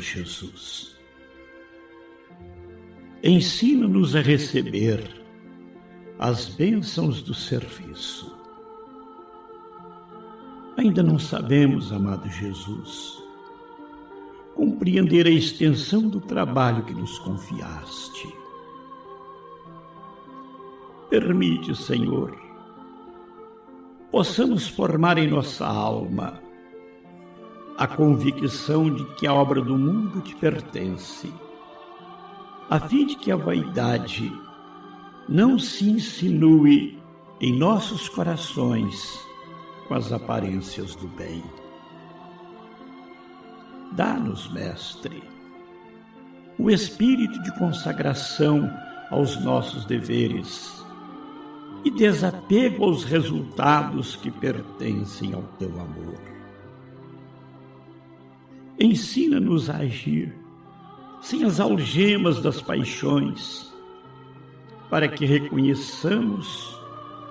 Jesus. Ensina-nos a receber as bênçãos do serviço. Ainda não sabemos, amado Jesus, compreender a extensão do trabalho que nos confiaste. Permite, Senhor, possamos formar em nossa alma a convicção de que a obra do mundo te pertence, a fim de que a vaidade não se insinue em nossos corações com as aparências do bem. Dá-nos, Mestre, o espírito de consagração aos nossos deveres e desapego aos resultados que pertencem ao teu amor. Ensina-nos a agir sem as algemas das paixões, para que reconheçamos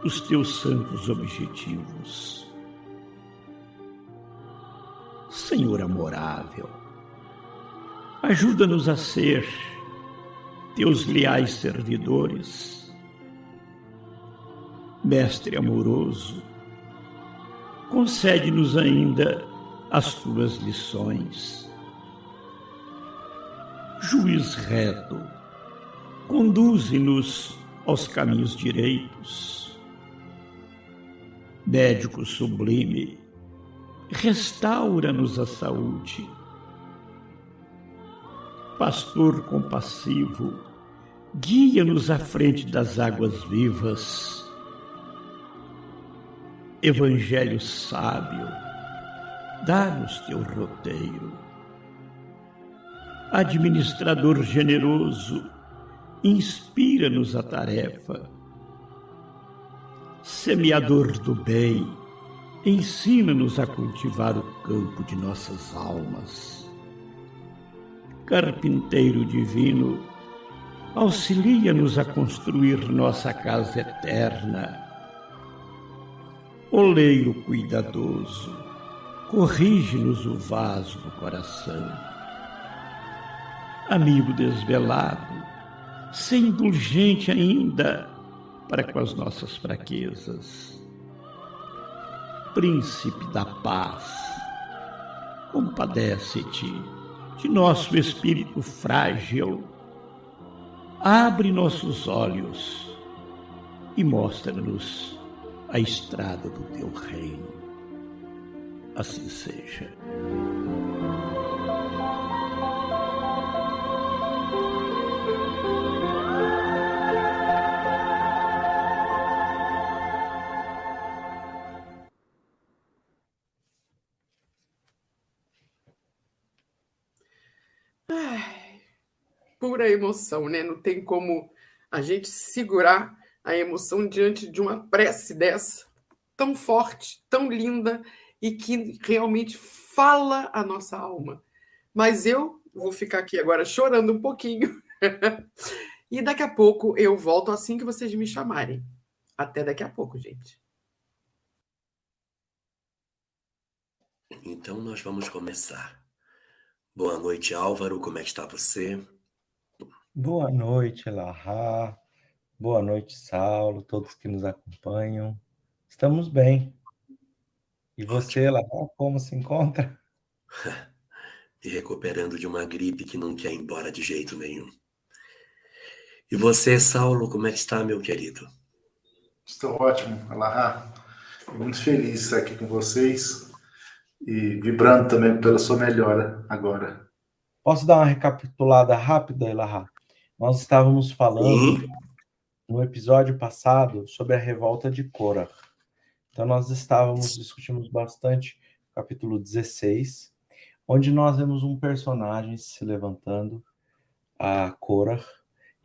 os teus santos objetivos. Senhor amorável, ajuda-nos a ser teus leais servidores. Mestre amoroso, concede-nos ainda as tuas lições. Juiz reto, conduze-nos aos caminhos direitos. Médico sublime, restaura-nos a saúde. Pastor compassivo, guia-nos à frente das águas vivas. Evangelho sábio, dá-nos teu roteiro. Administrador generoso, inspira-nos a tarefa. Semeador do bem, ensina-nos a cultivar o campo de nossas almas. Carpinteiro divino, auxilia-nos a construir nossa casa eterna. Oleiro cuidadoso, corrige-nos o vaso do coração. Amigo desvelado, ser indulgente ainda para com as nossas fraquezas. Príncipe da paz, compadece-te de nosso espírito frágil. Abre nossos olhos e mostra-nos a estrada do teu reino. Assim seja. Pura emoção, né? Não tem como a gente segurar a emoção diante de uma prece dessa, tão forte, tão linda e que realmente fala a nossa alma. Mas eu vou ficar aqui agora chorando um pouquinho e daqui a pouco eu volto assim que vocês me chamarem. Até daqui a pouco, gente. Então nós vamos começar. Boa noite, Álvaro. Como é que está você? Boa noite, Elahá. Boa noite, Saulo, todos que nos acompanham. Estamos bem. E você, Elahá, como se encontra? E recuperando de uma gripe que não quer ir embora de jeito nenhum. E você, Saulo, como é que está, meu querido? Estou ótimo, Elahá. Muito feliz de estar aqui com vocês e vibrando também pela sua melhora agora. Posso dar uma recapitulada rápida, Elahá? Nós estávamos falando no episódio passado sobre a revolta de Korah. Então nós discutimos bastante o capítulo 16, onde nós vemos um personagem se levantando, a Korah,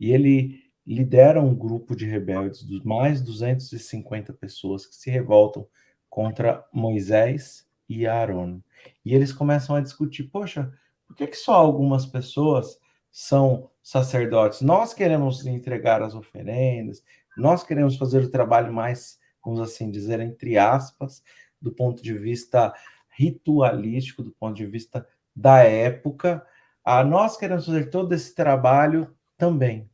e ele lidera um grupo de rebeldes, dos mais 250 pessoas que se revoltam contra Moisés e Aaron. E eles começam a discutir, poxa, por que só algumas pessoas são sacerdotes? Nós queremos entregar as oferendas, nós queremos fazer o trabalho mais, vamos assim dizer, entre aspas, do ponto de vista ritualístico, do ponto de vista da época. Nós queremos fazer todo esse trabalho também.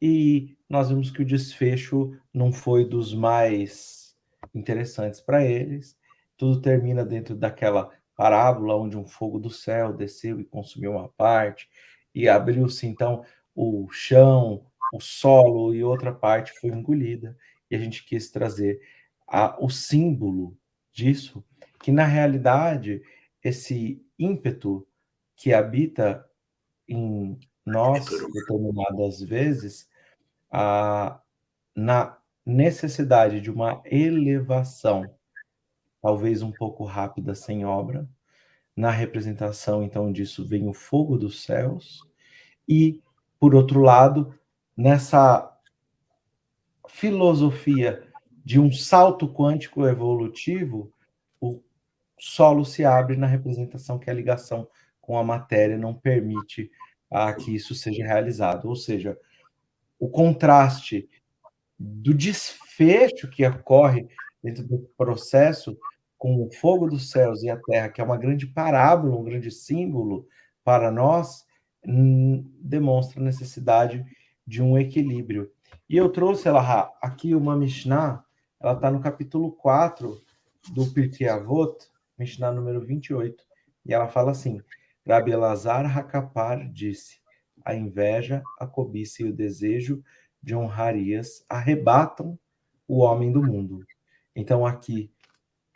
E nós vimos que o desfecho não foi dos mais interessantes para eles. Tudo termina dentro daquela parábola onde um fogo do céu desceu e consumiu uma parte, e abriu-se então o chão, o solo, e outra parte foi engolida. E a gente quis trazer o símbolo disso, que na realidade esse ímpeto que habita em nós determinadas vezes, na necessidade de uma elevação, talvez um pouco rápida, sem obra. Na representação, então, disso vem o fogo dos céus. E, por outro lado, nessa filosofia de um salto quântico evolutivo, o solo se abre na representação que a ligação com a matéria não permite que isso seja realizado. Ou seja, o contraste do desfecho que ocorre dentro do processo com o fogo dos céus e a terra, que é uma grande parábola, um grande símbolo para nós, demonstra a necessidade de um equilíbrio. E eu trouxe, Elahá, aqui uma Mishnah, ela está no capítulo 4 do Pirkei Avot, Mishnah número 28, e ela fala assim: Rabi Elazar Hakapar disse, a inveja, a cobiça e o desejo de honrarias arrebatam o homem do mundo. Então, aqui,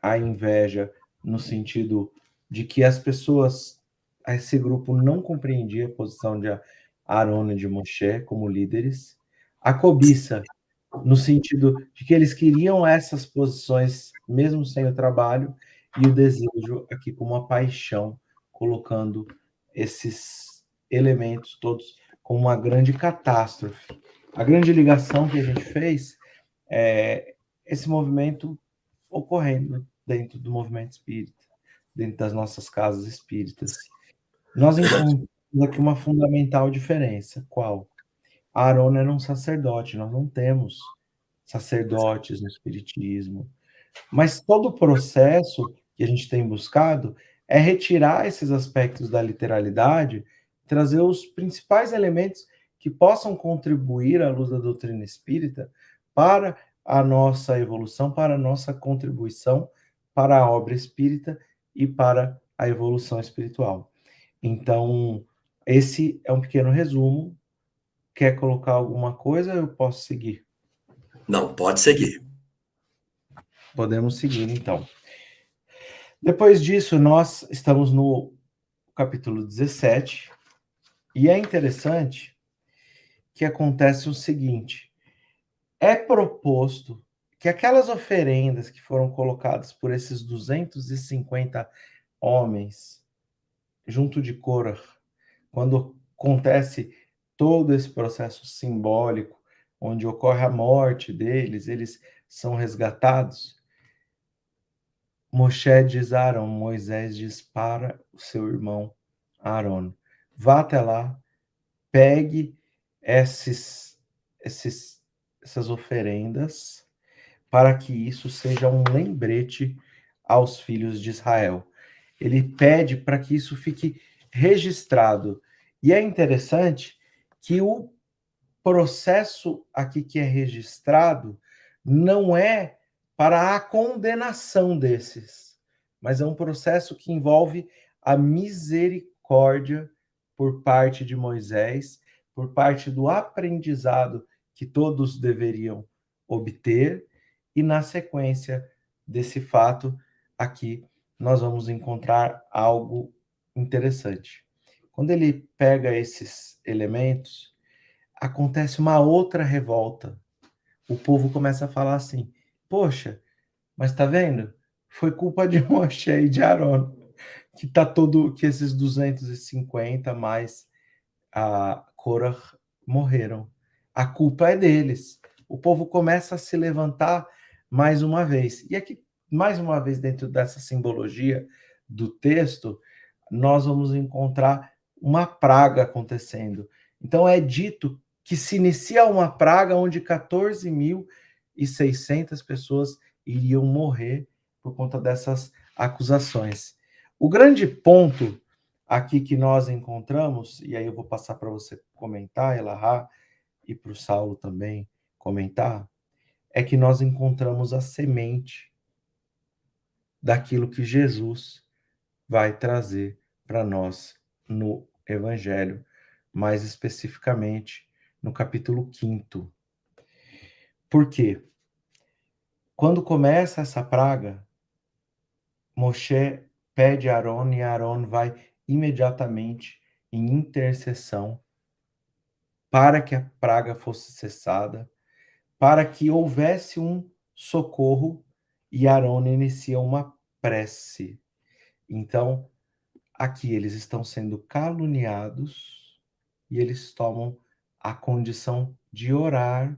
a inveja, no sentido de que as pessoas, esse grupo não compreendia a posição de Aaron e de Moshe como líderes. A cobiça, no sentido de que eles queriam essas posições, mesmo sem o trabalho, e o desejo aqui como uma paixão, colocando esses elementos todos como uma grande catástrofe. A grande ligação que a gente fez é esse movimento ocorrendo dentro do movimento espírita, dentro das nossas casas espíritas. Nós encontramos aqui uma fundamental diferença. Qual? Aaron era um sacerdote, nós não temos sacerdotes no espiritismo. Mas todo o processo que a gente tem buscado é retirar esses aspectos da literalidade, trazer os principais elementos que possam contribuir à luz da doutrina espírita para a nossa evolução, para a nossa contribuição para a obra espírita e para a evolução espiritual. Então, esse é um pequeno resumo. Quer colocar alguma coisa? Eu posso seguir? Não, pode seguir. Podemos seguir, então. Depois disso, nós estamos no capítulo 17, e é interessante que acontece o seguinte: é proposto que aquelas oferendas que foram colocadas por esses 250 homens junto de Korah, quando acontece todo esse processo simbólico, onde ocorre a morte deles, eles são resgatados, Moshe diz a Arão, Moisés diz para o seu irmão Aaron, vá até lá, pegue essas oferendas, para que isso seja um lembrete aos filhos de Israel. Ele pede para que isso fique registrado. E é interessante que o processo aqui que é registrado não é para a condenação desses, mas é um processo que envolve a misericórdia por parte de Moisés, por parte do aprendizado que todos deveriam obter, e na sequência desse fato, aqui nós vamos encontrar algo interessante. Quando ele pega esses elementos, acontece uma outra revolta. O povo começa a falar assim: poxa, mas tá vendo? Foi culpa de Moshe e de Aaron que esses 250 mais a Korah morreram. A culpa é deles. O povo começa a se levantar mais uma vez. E aqui, mais uma vez, dentro dessa simbologia do texto, nós vamos encontrar uma praga acontecendo. Então é dito que se inicia uma praga onde 14.600 pessoas iriam morrer por conta dessas acusações. O grande ponto aqui que nós encontramos, e aí eu vou passar para você comentar, Elahá, e para o Saulo também comentar, é que nós encontramos a semente daquilo que Jesus vai trazer para nós no Evangelho, mais especificamente no capítulo 5. Por quê? Quando começa essa praga, Moshe pede a Aaron e Aaron vai imediatamente em intercessão para que a praga fosse cessada, para que houvesse um socorro, e Aaron inicia uma prece. Então, aqui eles estão sendo caluniados e eles tomam a condição de orar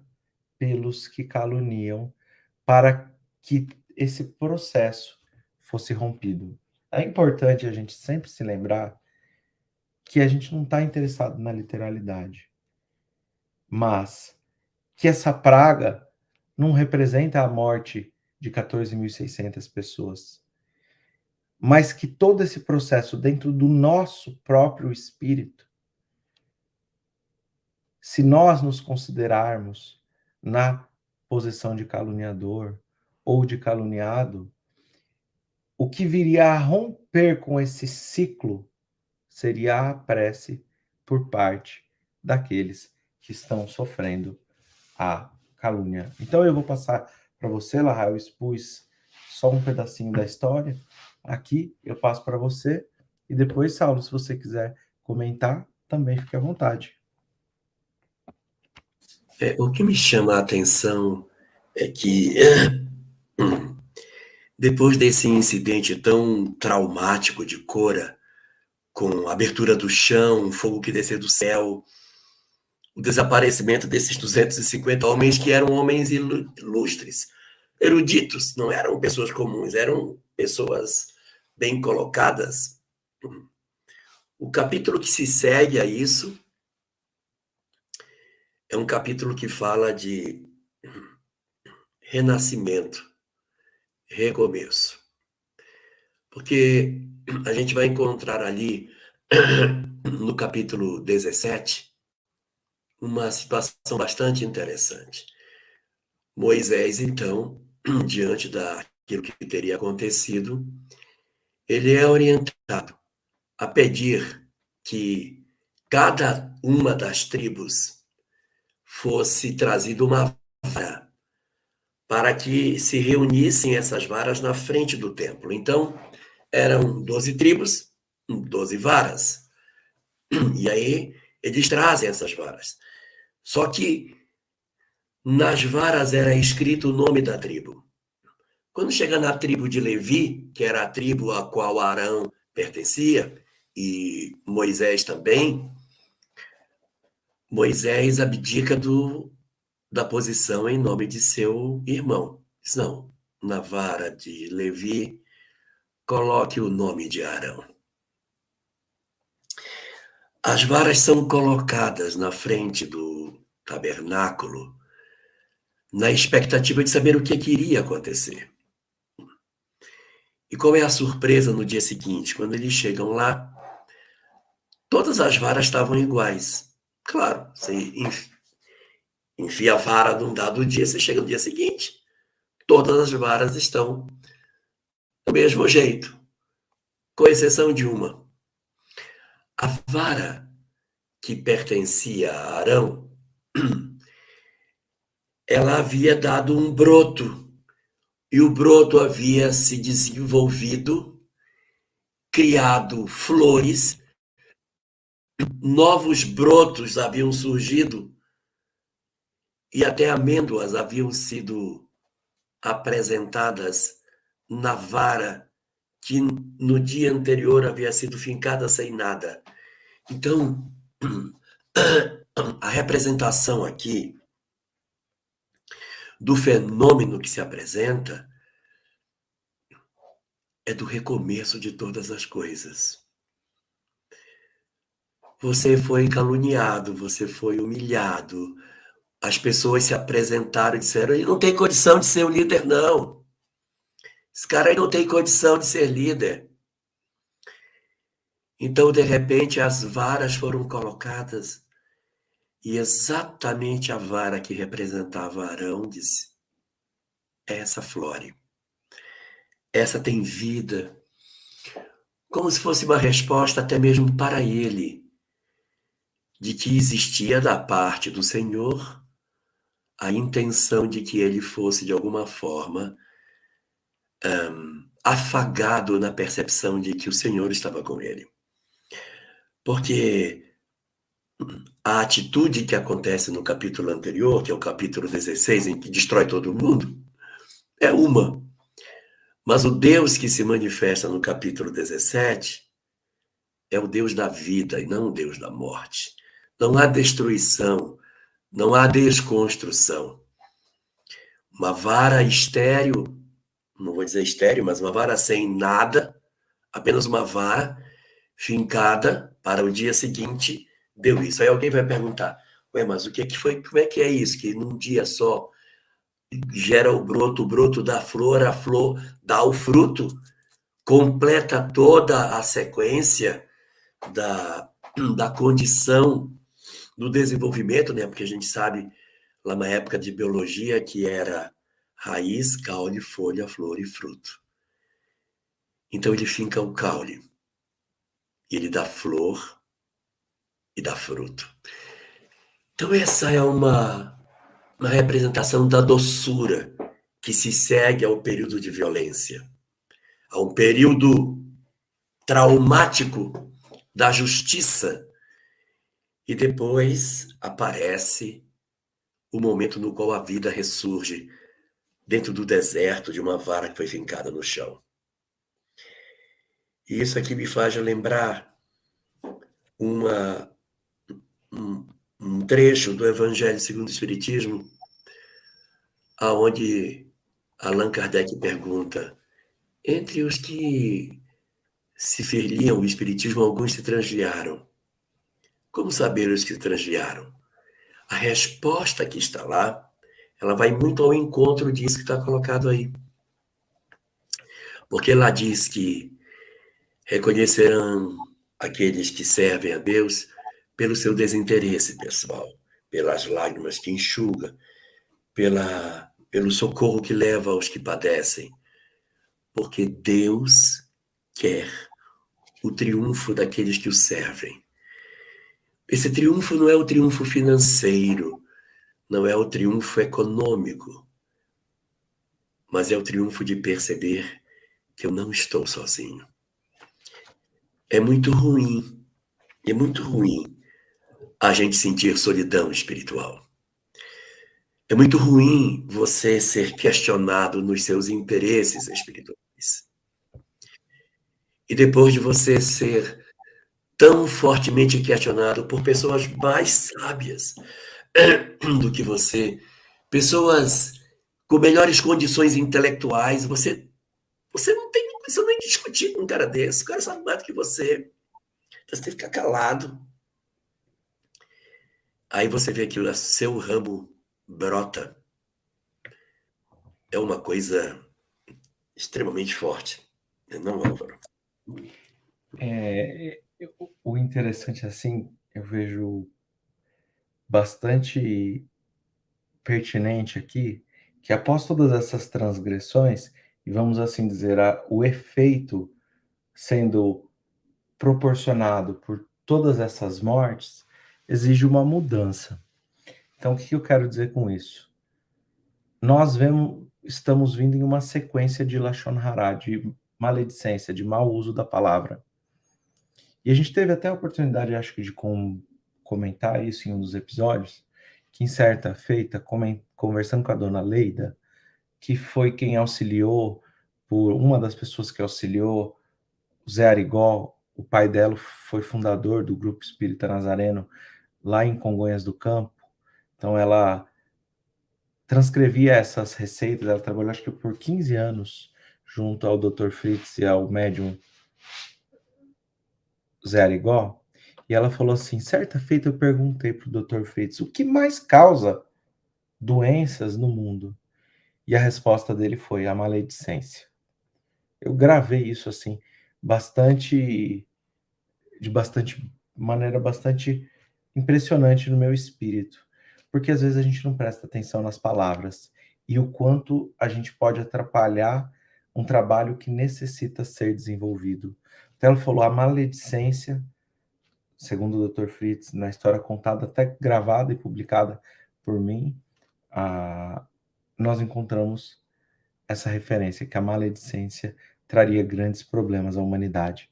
pelos que caluniam para que esse processo fosse rompido. É importante a gente sempre se lembrar que a gente não está interessado na literalidade, mas que essa praga não representa a morte de 14.600 pessoas, mas que todo esse processo dentro do nosso próprio espírito, se nós nos considerarmos na posição de caluniador ou de caluniado, o que viria a romper com esse ciclo seria a prece por parte daqueles que estão sofrendo a calúnia. Então eu vou passar para você, Lahá, eu expus só um pedacinho da história. Aqui eu passo para você e depois, Saulo, se você quiser comentar, também fique à vontade. O que me chama a atenção é que depois desse incidente tão traumático de Cora, com a abertura do chão, o fogo que desceu do céu, o desaparecimento desses 250 homens que eram homens ilustres, eruditos, não eram pessoas comuns, eram pessoas bem colocadas. O capítulo que se segue a isso é um capítulo que fala de renascimento, recomeço. Porque a gente vai encontrar ali, no capítulo 17, uma situação bastante interessante. Moisés, então, diante daquilo que teria acontecido, ele é orientado a pedir que cada uma das tribos fosse trazida uma vara, para que se reunissem essas varas na frente do templo. Então, eram 12 tribos, 12 varas. E aí, eles trazem essas varas. Só que nas varas era escrito o nome da tribo. Quando chega na tribo de Levi, que era a tribo a qual Arão pertencia, e Moisés também, Moisés abdica da posição em nome de seu irmão. Diz, não, na vara de Levi, coloque o nome de Arão. As varas são colocadas na frente do tabernáculo na expectativa de saber o que iria acontecer. E qual é a surpresa no dia seguinte? Quando eles chegam lá, todas as varas estavam iguais. Claro, você enfia a vara num dado dia, você chega no dia seguinte, todas as varas estão do mesmo jeito, com exceção de uma. A vara que pertencia a Arão, ela havia dado um broto, e o broto havia se desenvolvido, criado flores, novos brotos haviam surgido, e até amêndoas haviam sido apresentadas na vara que no dia anterior havia sido fincada sem nada. Então, a representação aqui do fenômeno que se apresenta é do recomeço de todas as coisas. Você foi caluniado, você foi humilhado, as pessoas se apresentaram e disseram, ele não tem condição de ser o líder, não. Esse cara aí não tem condição de ser líder. Então, de repente, as varas foram colocadas e exatamente a vara que representava Arão disse: essa flore, essa tem vida, como se fosse uma resposta até mesmo para ele, de que existia da parte do Senhor a intenção de que ele fosse, de alguma forma, afagado na percepção de que o Senhor estava com ele. Porque a atitude que acontece no capítulo anterior, que é o capítulo 16, em que destrói todo mundo, é uma. Mas o Deus que se manifesta no capítulo 17 é o Deus da vida e não o Deus da morte. Não há destruição, não há desconstrução. Uma vara estéril, não vou dizer estéril, mas uma vara sem nada, apenas uma vara fincada para o dia seguinte, deu isso. Aí alguém vai perguntar: ué, mas o que foi? Como é que é isso? Que num dia só gera o broto dá flor, a flor dá o fruto, completa toda a sequência da condição do desenvolvimento, né? Porque a gente sabe, lá na época de biologia, que era raiz, caule, folha, flor e fruto. Então ele finca o caule, ele dá flor e dá fruto. Então essa é uma representação da doçura que se segue ao período de violência, a um período traumático da justiça, e depois aparece o momento no qual a vida ressurge dentro do deserto de uma vara que foi fincada no chão. E isso aqui me faz lembrar um trecho do Evangelho segundo o Espiritismo, aonde Allan Kardec pergunta: entre os que se filiam ao Espiritismo, alguns se transviaram. Como saber os que se transviaram? A resposta que está lá, ela vai muito ao encontro disso que está colocado aí. Porque lá diz que reconhecerão aqueles que servem a Deus pelo seu desinteresse pessoal, pelas lágrimas que enxuga, pelo socorro que leva aos que padecem. Porque Deus quer o triunfo daqueles que o servem. Esse triunfo não é o triunfo financeiro, não é o triunfo econômico, mas é o triunfo de perceber que eu não estou sozinho. É muito ruim a gente sentir solidão espiritual. É muito ruim você ser questionado nos seus interesses espirituais. E depois de você ser tão fortemente questionado por pessoas mais sábias do que você, pessoas com melhores condições intelectuais, você não tem condição nem de discutir com um cara desse. O cara sabe mais do que você. Então você tem que ficar calado. Aí você vê que o seu ramo brota. É uma coisa extremamente forte. Não, Álvaro? O interessante, assim, eu vejo bastante pertinente aqui, que após todas essas transgressões, e vamos assim dizer, o efeito sendo proporcionado por todas essas mortes, exige uma mudança. Então, o que eu quero dizer com isso? Nós estamos vindo em uma sequência de Lashon Hara, de maledicência, de mau uso da palavra. E a gente teve até a oportunidade, acho que, de comentar isso em um dos episódios, que em certa feita, conversando com a dona Leida, que foi quem auxiliou, por uma das pessoas que auxiliou, o Zé Arigó, o pai dela foi fundador do Grupo Espírita Nazareno, lá em Congonhas do Campo. Então ela transcrevia essas receitas, ela trabalhou acho que por 15 anos junto ao Dr. Fritz e ao médium Zé Arigó, e ela falou assim, certa feita eu perguntei para o Dr. Fritz, o que mais causa doenças no mundo? E a resposta dele foi a maledicência. Eu gravei isso assim, bastante maneira bastante impressionante no meu espírito, porque às vezes a gente não presta atenção nas palavras e o quanto a gente pode atrapalhar um trabalho que necessita ser desenvolvido. Então ela falou a maledicência, segundo o Dr. Fritz, na história contada, até gravada e publicada por mim, nós encontramos essa referência, que a maledicência traria grandes problemas à humanidade.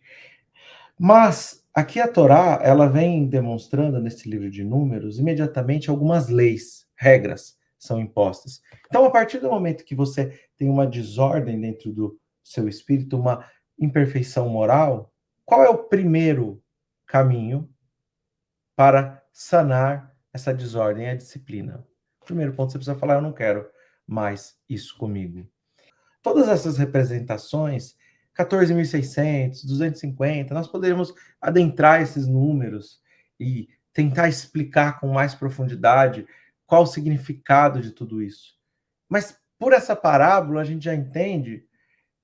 Mas aqui a Torá, ela vem demonstrando nesse livro de Números, imediatamente algumas leis, regras são impostas. Então, a partir do momento que você tem uma desordem dentro do seu espírito, uma imperfeição moral, qual é o primeiro caminho para sanar essa desordem? É a disciplina. O primeiro ponto, você precisa falar, eu não quero mais isso comigo. Todas essas representações, 14.600, 250, nós poderíamos adentrar esses números e tentar explicar com mais profundidade qual o significado de tudo isso. Mas por essa parábola, a gente já entende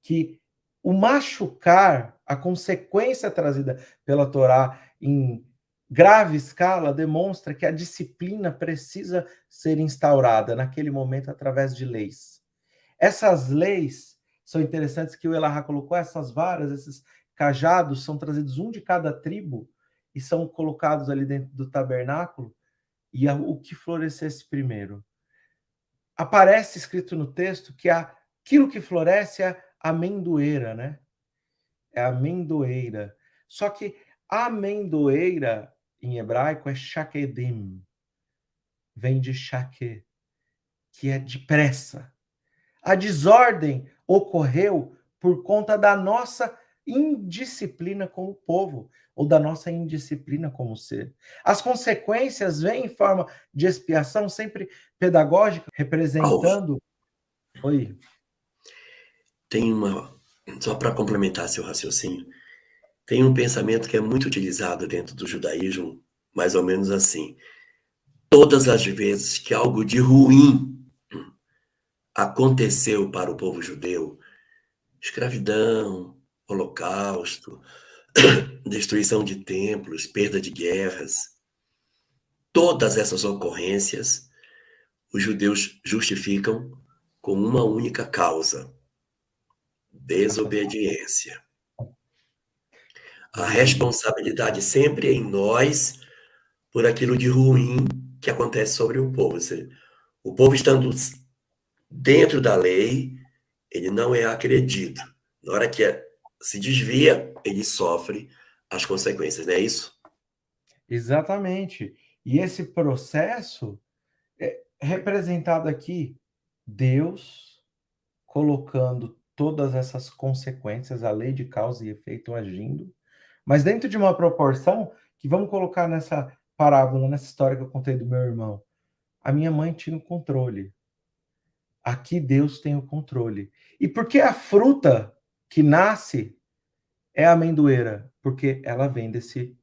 que o machucar, a consequência trazida pela Torá em grave escala, demonstra que a disciplina precisa ser instaurada naquele momento através de leis. Essas leis são interessantes, que o Elahá colocou essas varas, esses cajados são trazidos um de cada tribo e são colocados ali dentro do tabernáculo, e o que florescesse primeiro. Aparece escrito no texto que aquilo que floresce é a amendoeira, né? É a amendoeira. Só que a amendoeira, em hebraico, é shakedim. Vem de shake, que é depressa. A desordem ocorreu por conta da nossa indisciplina como povo, ou da nossa indisciplina como ser. As consequências vêm em forma de expiação, sempre pedagógica, representando... Oi. Tem só para complementar seu raciocínio, tem um pensamento que é muito utilizado dentro do judaísmo, mais ou menos assim: todas as vezes que algo de ruim aconteceu para o povo judeu, escravidão, holocausto, destruição de templos, perda de guerras, todas essas ocorrências, os judeus justificam com uma única causa: desobediência. A responsabilidade sempre é em nós por aquilo de ruim que acontece sobre o povo. O povo estando dentro da lei, ele não é acredito. Na hora que se desvia, ele sofre as consequências, não é isso? Exatamente. E esse processo é representado aqui, Deus colocando todas essas consequências, a lei de causa e efeito agindo, mas dentro de uma proporção que, vamos colocar nessa parábola, nessa história que eu contei do meu irmão, a minha mãe tinha o controle. Aqui Deus tem o controle. E por que a fruta que nasce é a amendoeira? Porque ela vem desse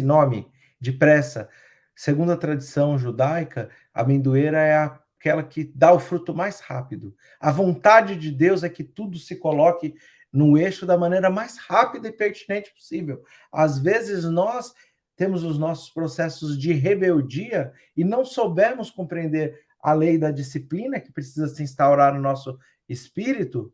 nome, depressa. Segundo a tradição judaica, a amendoeira é aquela que dá o fruto mais rápido. A vontade de Deus é que tudo se coloque no eixo da maneira mais rápida e pertinente possível. Às vezes nós temos os nossos processos de rebeldia e não soubemos compreender a lei da disciplina que precisa se instaurar no nosso espírito,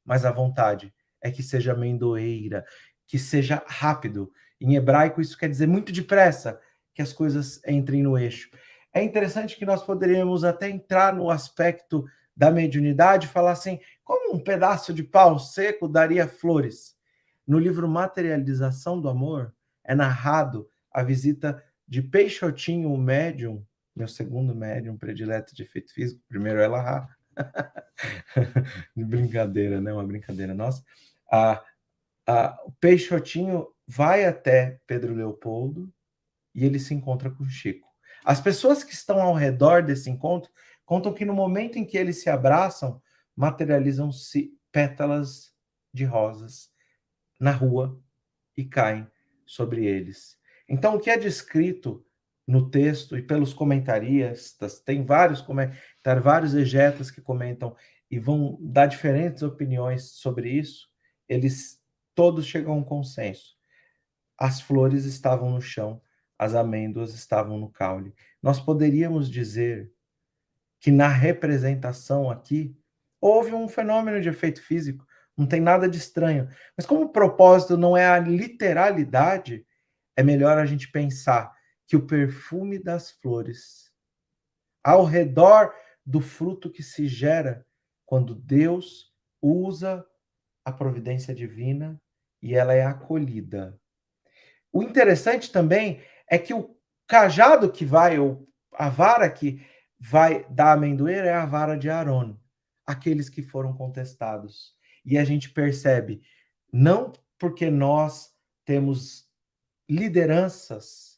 mas a vontade é que seja amendoeira, que seja rápido. Em hebraico isso quer dizer muito depressa, que as coisas entrem no eixo. É interessante que nós poderíamos até entrar no aspecto da mediunidade e falar assim, como um pedaço de pau seco daria flores? No livro Materialização do Amor, é narrado a visita de Peixotinho, o médium, meu segundo médium predileto de efeito físico, primeiro ela Elahá. Brincadeira, né? Uma brincadeira nossa. O Peixotinho vai até Pedro Leopoldo e ele se encontra com Chico. As pessoas que estão ao redor desse encontro contam que no momento em que eles se abraçam, materializam-se pétalas de rosas na rua e caem sobre eles. Então, o que é descrito no texto e pelos comentaristas, tem vários exegetas que comentam e vão dar diferentes opiniões sobre isso, eles todos chegam a um consenso. as flores estavam no chão, as amêndoas estavam no caule. Nós poderíamos dizer que na representação aqui houve um fenômeno de efeito físico, não tem nada de estranho. Mas como o propósito não é a literalidade, é melhor a gente pensar que o perfume das flores, ao redor do fruto que se gera quando Deus usa a providência divina e ela é acolhida. O interessante também é que o cajado que vai, ou a vara que vai da amendoeira é a vara de Aaron, aqueles que foram contestados. E a gente percebe, não porque nós temos lideranças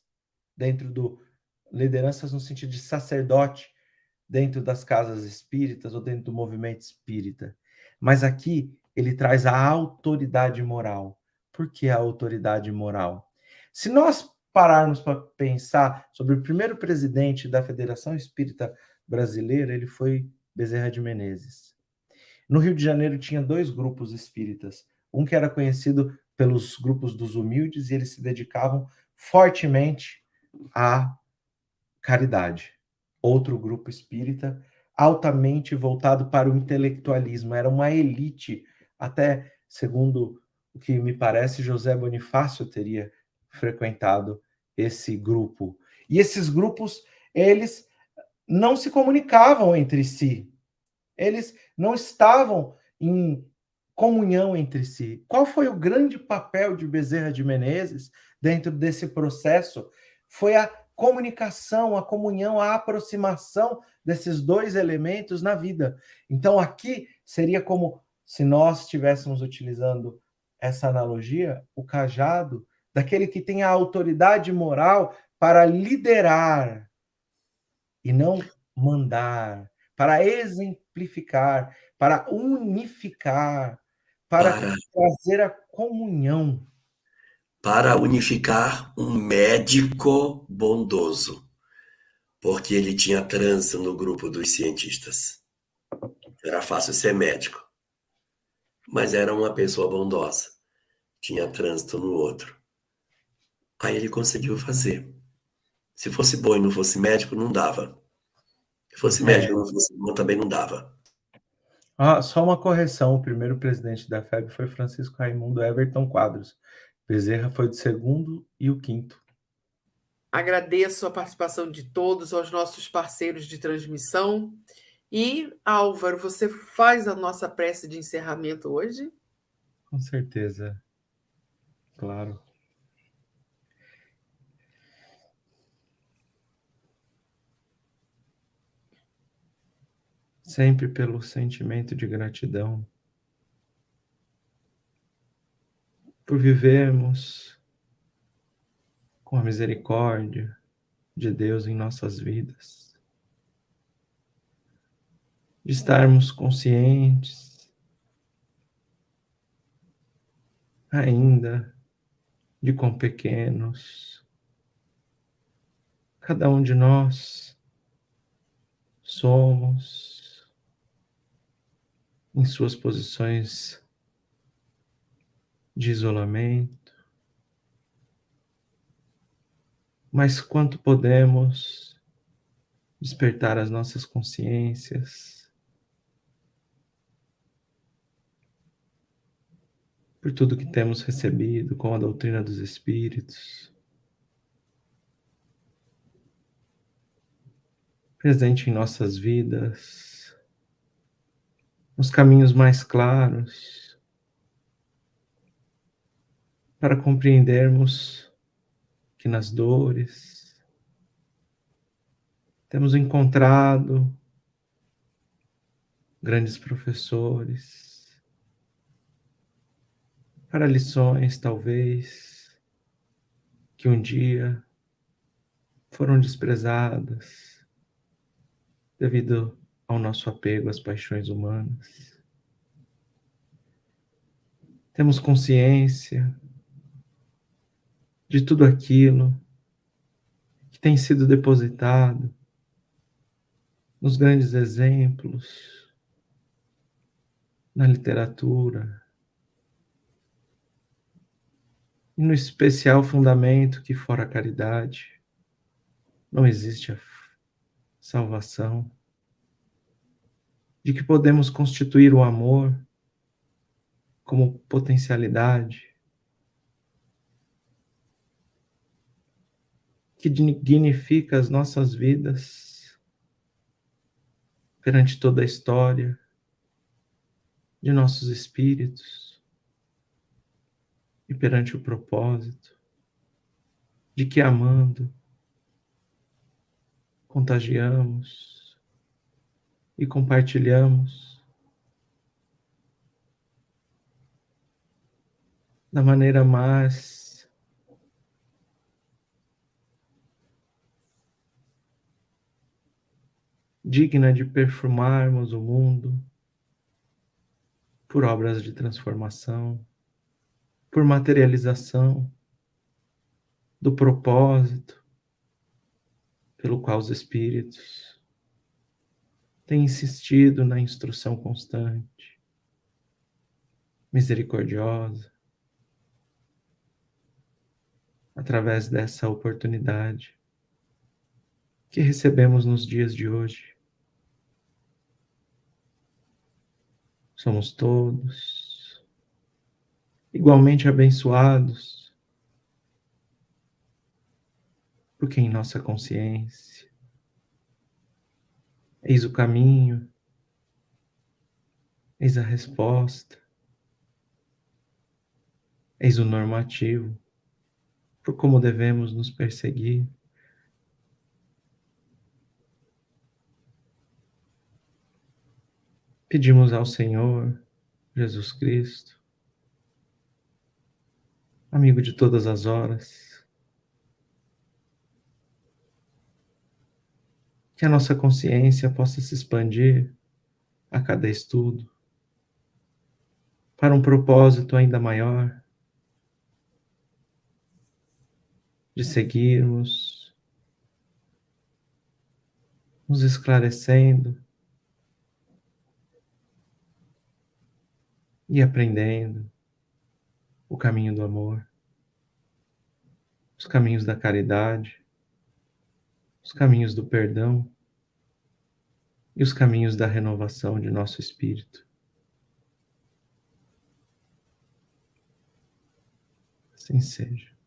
lideranças no sentido de sacerdote dentro das casas espíritas ou dentro do movimento espírita, mas aqui ele traz a autoridade moral. Por que a autoridade moral? Se nós pararmos para pensar sobre o primeiro presidente da Federação Espírita Brasileira, ele foi Bezerra de Menezes. No Rio de Janeiro tinha 2 grupos espíritas, um que era conhecido pelos grupos dos humildes e eles se dedicavam fortemente à caridade. Outro grupo espírita altamente voltado para o intelectualismo, era uma elite, até segundo o que me parece, José Bonifácio teria frequentado esse grupo. E esses grupos, eles não se comunicavam entre si. Eles não estavam em comunhão entre si. Qual foi o grande papel de Bezerra de Menezes dentro desse processo? Foi a comunicação, a comunhão, a aproximação desses 2 elementos na vida. Então, aqui seria como se nós estivéssemos utilizando essa analogia, o cajado daquele que tem a autoridade moral para liderar e não mandar, para exemplificar, para unificar, para trazer a comunhão. Para unificar um médico bondoso, porque ele tinha trânsito no grupo dos cientistas. Era fácil ser médico, mas era uma pessoa bondosa. Tinha trânsito no outro. Aí ele conseguiu fazer. Se fosse bom e não fosse médico, não dava. Se fosse médico e não fosse bom, também não dava. Só uma correção, o primeiro presidente da FEB foi Francisco Raimundo Everton Quadros. Bezerra foi o 2º e o 5º. Agradeço a participação de todos, aos nossos parceiros de transmissão. E, Álvaro, você faz a nossa prece de encerramento hoje? Com certeza. Claro. Sempre pelo sentimento de gratidão, por vivermos com a misericórdia de Deus em nossas vidas, de estarmos conscientes ainda de quão pequenos cada um de nós somos em suas posições de isolamento, mas quanto podemos despertar as nossas consciências por tudo que temos recebido com a doutrina dos Espíritos, presente em nossas vidas, nos caminhos mais claros, para compreendermos que nas dores temos encontrado grandes professores, para lições, talvez, que um dia foram desprezadas devido ao nosso apego às paixões humanas. Temos consciência de tudo aquilo que tem sido depositado nos grandes exemplos, na literatura, e no especial fundamento que fora a caridade não existe a salvação, de que podemos constituir o amor como potencialidade que dignifica as nossas vidas perante toda a história de nossos espíritos e perante o propósito de que amando contagiamos e compartilhamos da maneira mais digna de perfumarmos o mundo por obras de transformação, por materialização do propósito pelo qual os espíritos têm insistido na instrução constante, misericordiosa, através dessa oportunidade que recebemos nos dias de hoje. Somos todos igualmente abençoados, porque em nossa consciência eis o caminho, eis a resposta, eis o normativo por como devemos nos perseguir. Pedimos ao Senhor Jesus Cristo, amigo de todas as horas, que a nossa consciência possa se expandir a cada estudo para um propósito ainda maior, de seguirmos nos esclarecendo e aprendendo o caminho do amor, os caminhos da caridade, os caminhos do perdão e os caminhos da renovação de nosso espírito. Assim seja.